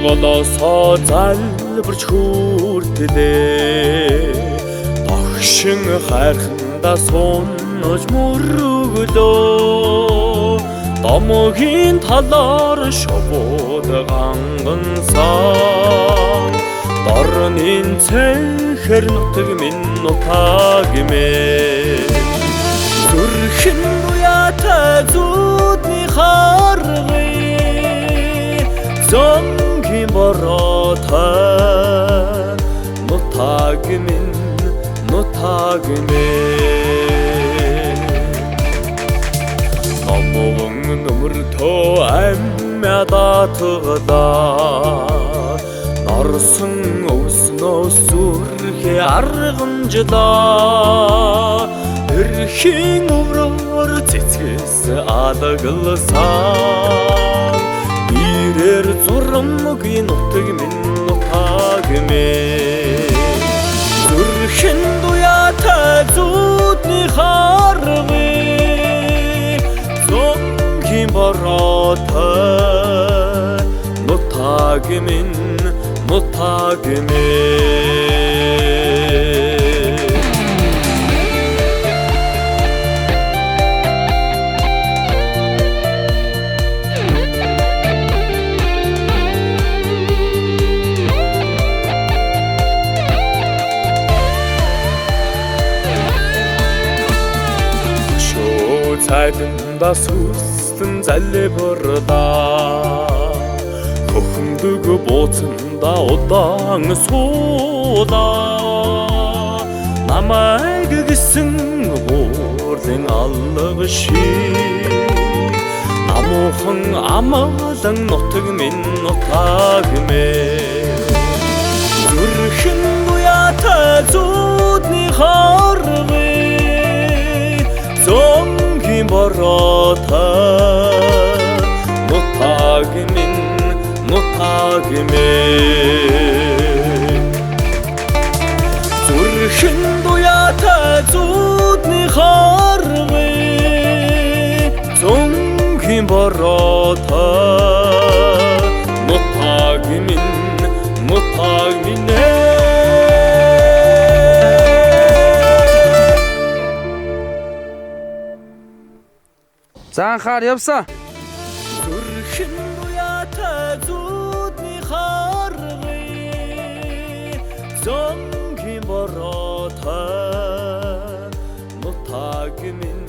голоосоо залбирч хүртлээ тогшин хайрхандаа сунаж мөрөглөө домогийн талаар шовууд ганган сан дорнын цэнхэр нутаг минь нутаг мэн зүрхэн буяатай зүудний харгыг зонгийн бороотой нутаг минь номогон нөмөртөө амьяда тыгдаа нарсан өвснөө сүрхээ аргамжлаа эрхийн өврөөр цэцгэс адагласан ирэр зурмгийн нутаг минь нутаг мэн зүрхэн буяатай зүудний харгыг зонгийн бороотой нутаг минь цайданда сүстэн залбирдаа хөхөндөг бууцанда удаан суудаа намайг гисэн буурлын алга шиг намуухан амаалан нутаг минь нутаг мэн зүрхэн буяатай зүудний харгыг зонгийн бороотой нутаг мэн зүрхэн буяатай зүудний харгыг зонгийн бороотой нутаг минь За анхаар явсан. зүрхэн буяатай зүудний харгыг зонгийн бороотой нутаг мэн